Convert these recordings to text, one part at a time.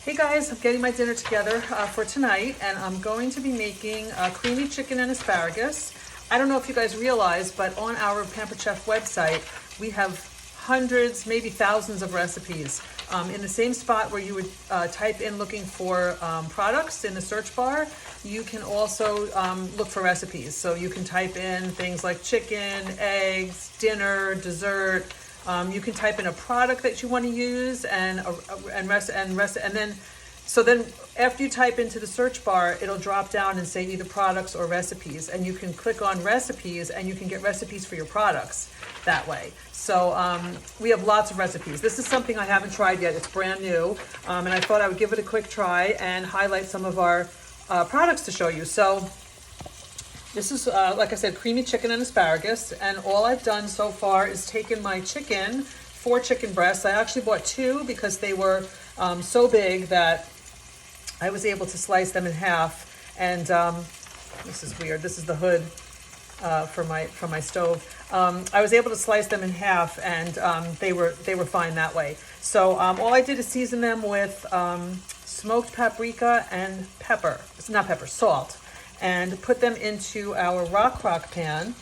Hey guys, I'm getting my dinner together for tonight, and I'm going to be making creamy chicken and asparagus. I don't know if you guys realize, but on our Pampered Chef website, we have hundreds, maybe thousands of recipes. In the same spot where you would type in looking for products in the search bar, you can also look for recipes. So you can type in things like chicken, eggs, dinner, dessert. You can type in a product that you want to use and then after you type into the search bar, it'll drop down and say either products or recipes, and you can click on recipes and you can get recipes for your products that way. So we have lots of recipes. This is something I haven't tried yet. It's brand new, and I thought I would give it a quick try and highlight some of our products to show you. So this is, like I said, creamy chicken and asparagus, and all I've done so far is taken my chicken, 4 chicken breasts. I actually bought 2 because they were so big that I was able to slice them in half. And this is weird. This is the hood for my stove. I was able to slice them in half, and they were fine that way. So all I did is season them with smoked paprika and salt, and put them into our rock crock pan,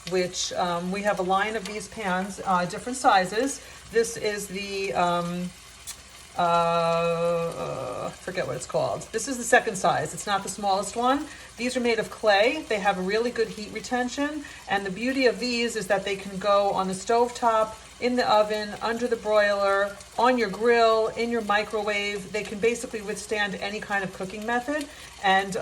which we have a line of these pans, different sizes. This is the, forget what it's called. This is the second size. It's not the smallest one. These are made of clay. They have a really good heat retention. And the beauty of these is that they can go on the stovetop, in the oven, under the broiler, on your grill, in your microwave. They can basically withstand any kind of cooking method, and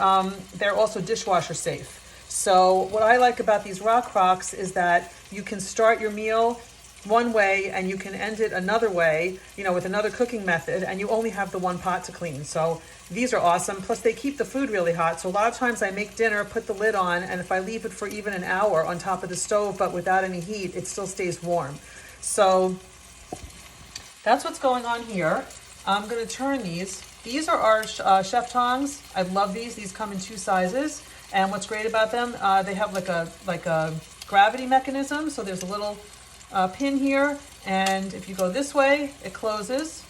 they're also dishwasher safe. So what I like about these rock crocks is that you can start your meal one way and you can end it another way, with another cooking method, and you only have the one pot to clean. So these are awesome. Plus they keep the food really hot. So a lot of times I make dinner, put the lid on, and if I leave it for even an hour on top of the stove but without any heat, it still stays warm. So that's what's going on here. I'm going to turn these. These are our chef tongs. I love these. These come in 2 sizes. And what's great about them, they have like a gravity mechanism. So there's a little pin here. And if you go this way, it closes.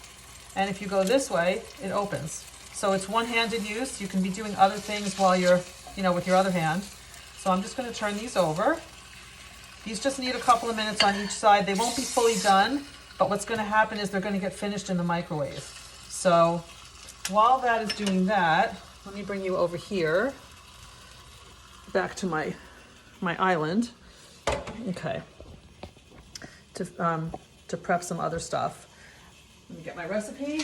And if you go this way, it opens. So it's one-handed use. You can be doing other things while you're, with your other hand. So I'm just going to turn these over. These just need a couple of minutes on each side. They won't be fully done, but what's going to happen is they're going to get finished in the microwave. So while that is doing that, let me bring you over here, back to my island. Okay, to prep some other stuff. Let me get my recipe.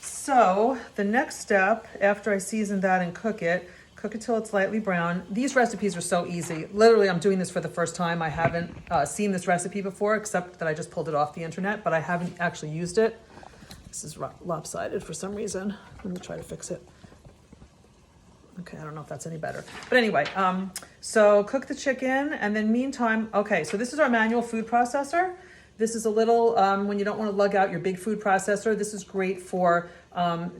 So the next step, after I season that and cook it till it's lightly brown. These recipes are so easy. Literally, I'm doing this for the first time. I haven't seen this recipe before, except that I just pulled it off the internet, but I haven't actually used it. This is lopsided for some reason. Let me try to fix it. Okay, I don't know if that's any better. But anyway, so cook the chicken, and then meantime, okay, so this is our manual food processor. This is a little, when you don't want to lug out your big food processor, this is great for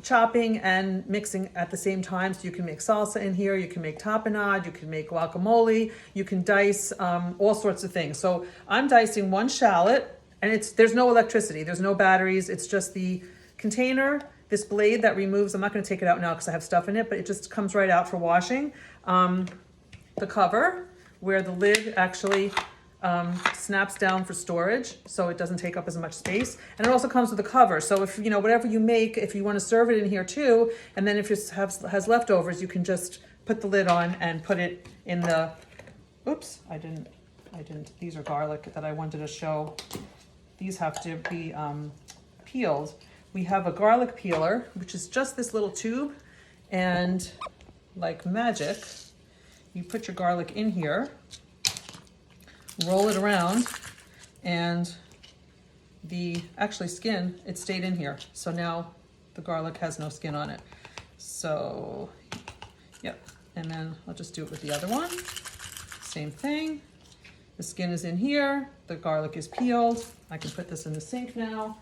chopping and mixing at the same time. So you can make salsa in here, you can make tapenade, you can make guacamole, you can dice all sorts of things. So I'm dicing 1 shallot, and there's no electricity, there's no batteries, it's just the container, this blade that removes, I'm not going to take it out now because I have stuff in it, but it just comes right out for washing. The cover, where the lid actually snaps down for storage, so it doesn't take up as much space. And it also comes with a cover, so if whatever you make, if you want to serve it in here too, and then if it has leftovers, you can just put the lid on and put it in the, oops, I didn't, these are garlic that I wanted to show. These have to be peeled. We have a garlic peeler, which is just this little tube, and like magic, you put your garlic in here, roll it around, and the skin, it stayed in here. So now the garlic has no skin on it. So, yep. And then I'll just do it with the other one. Same thing. The skin is in here. The garlic is peeled. I can put this in the sink now.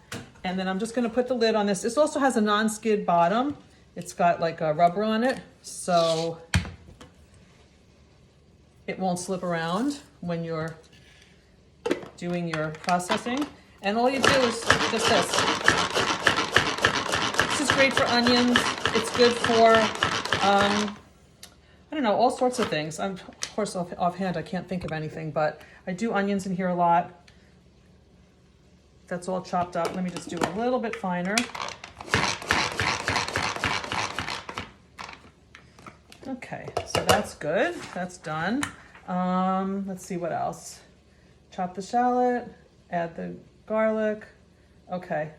And then I'm just gonna put the lid on this. This also has a non-skid bottom. It's got like a rubber on it, so it won't slip around when you're doing your processing. And all you do is just this. This is great for onions. It's good for, I don't know, all sorts of things. Of course, offhand, I can't think of anything, but I do onions in here a lot. That's all chopped up. Let me just do a little bit finer. Okay, so that's good. That's done. Let's see what else. Chop the shallot, add the garlic. Okay.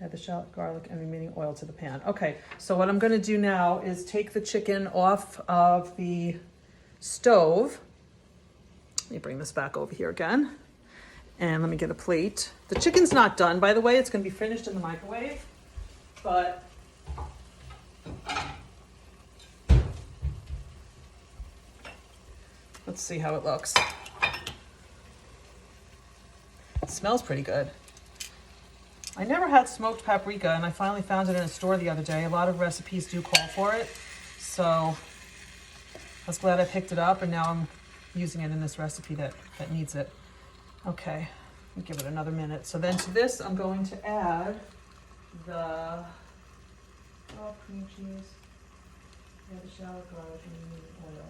Add the shallot, garlic, and remaining oil to the pan. Okay, so what I'm gonna do now is take the chicken off of the stove. Let me bring this back over here again. And let me get a plate. The chicken's not done, by the way. It's gonna be finished in the microwave, but let's see how it looks. It smells pretty good. I never had smoked paprika, and I finally found it in a store the other day. A lot of recipes do call for it, so I was glad I picked it up, and now I'm using it in this recipe that needs it. Okay, I'll give it another minute. So then to this, I'm going to add the cream cheese, add the shallot, garlic, and oil.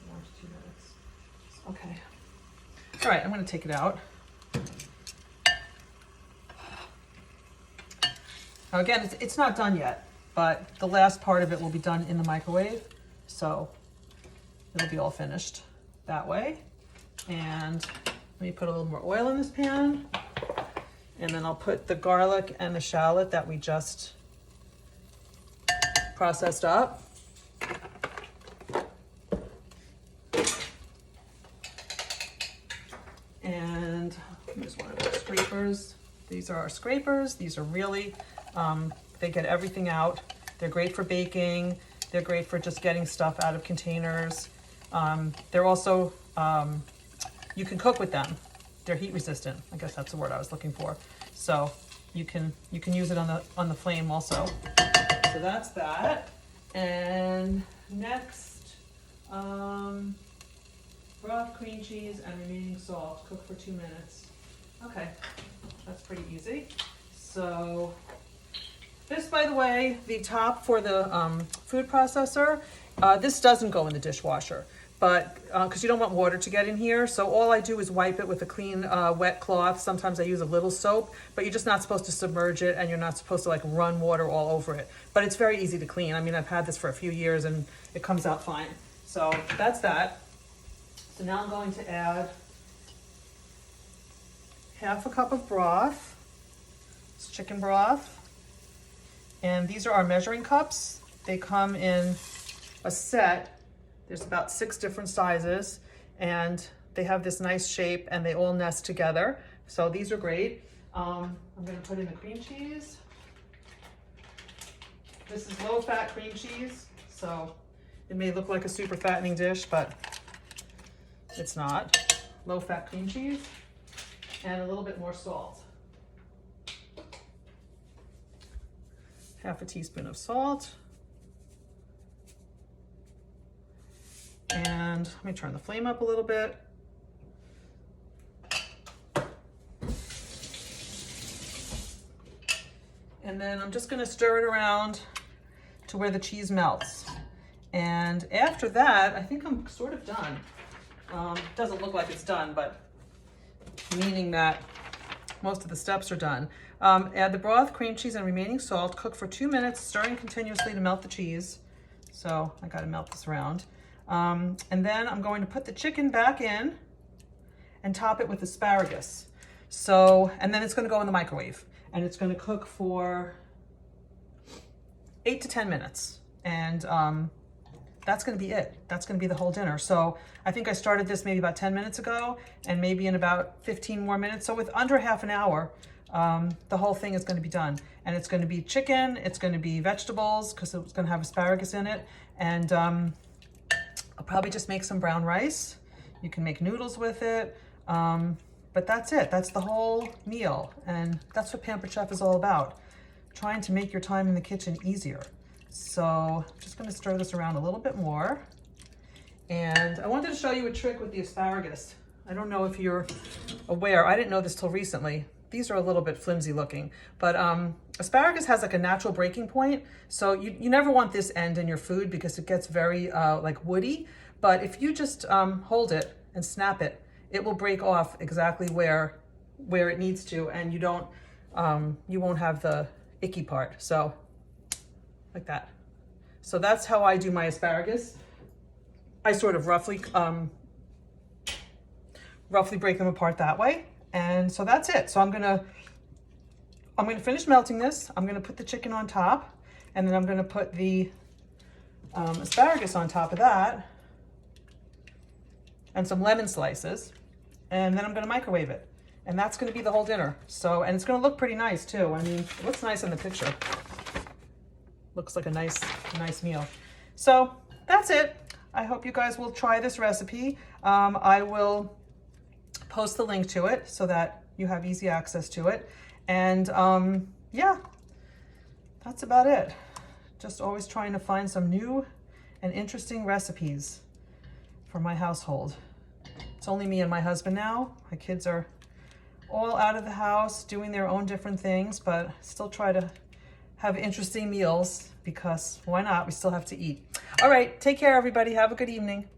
1 to 2 minutes. Okay. All right, I'm going to take it out. Now again, it's not done yet, but the last part of it will be done in the microwave, so it'll be all finished that way. And let me put a little more oil in this pan, and then I'll put the garlic and the shallot that we just processed up. And here's one of our scrapers. These are our scrapers. These are really, they get everything out. They're great for baking. They're great for just getting stuff out of containers. They're also, you can cook with them. They're heat resistant. I guess that's the word I was looking for. So you can use it on the flame also. So that's that. And next, broth, cream cheese, and remaining salt. Cook for 2 minutes. Okay, that's pretty easy. So this, by the way, the top for the food processor, this doesn't go in the dishwasher, but because you don't want water to get in here. So all I do is wipe it with a clean wet cloth. Sometimes I use a little soap, but you're just not supposed to submerge it, and you're not supposed to like run water all over it. But it's very easy to clean. I mean, I've had this for a few years and it comes out fine. So that's that. So now I'm going to add 1/2 cup of broth. It's chicken broth. And these are our measuring cups. They come in a set. There's about 6 different sizes, and they have this nice shape, and they all nest together. So these are great. I'm gonna put in the cream cheese. This is low-fat cream cheese, so it may look like a super fattening dish, but it's not. Low-fat cream cheese, and a little bit more salt. 1/2 teaspoon of salt. And let me turn the flame up a little bit. And then I'm just gonna stir it around to where the cheese melts. And after that, I think I'm sort of done. Doesn't look like it's done, but meaning that most of the steps are done. Add the broth, cream cheese, and remaining salt. Cook for 2 minutes, stirring continuously to melt the cheese. So I gotta melt this around. And then I'm going to put the chicken back in and top it with asparagus. So, and then it's gonna go in the microwave, and it's gonna cook for 8 to 10 minutes. And that's gonna be it. That's gonna be the whole dinner. So I think I started this maybe about 10 minutes ago, and maybe in about 15 more minutes. So with under half an hour, the whole thing is gonna be done. And it's gonna be chicken, it's gonna be vegetables, because it's gonna have asparagus in it. And I'll probably just make some brown rice. You can make noodles with it. But that's it, that's the whole meal. And that's what Pampered Chef is all about. Trying to make your time in the kitchen easier. So I'm just gonna stir this around a little bit more. And I wanted to show you a trick with the asparagus. I don't know if you're aware, I didn't know this till recently. these are a little bit flimsy looking, but asparagus has like a natural breaking point. So you never want this end in your food because it gets very like woody. But if you just hold it and snap it, it will break off exactly where it needs to, and you don't, you won't have the icky part. So like that. So that's how I do my asparagus. I sort of roughly break them apart that way. And so that's it. So I'm gonna finish melting this. I'm gonna put the chicken on top, and then I'm gonna put the asparagus on top of that, and some lemon slices, and then I'm gonna microwave it. And that's gonna be the whole dinner. So, and it's gonna look pretty nice too. I mean, it looks nice in the picture. Looks like a nice meal. So that's it. I hope you guys will try this recipe. I will post the link to it so that you have easy access to it. And yeah, that's about it. Just always trying to find some new and interesting recipes for my household. It's only me and my husband now. My kids are all out of the house doing their own different things, but still try to have interesting meals because why not? We still have to eat. All right, take care everybody. Have a good evening.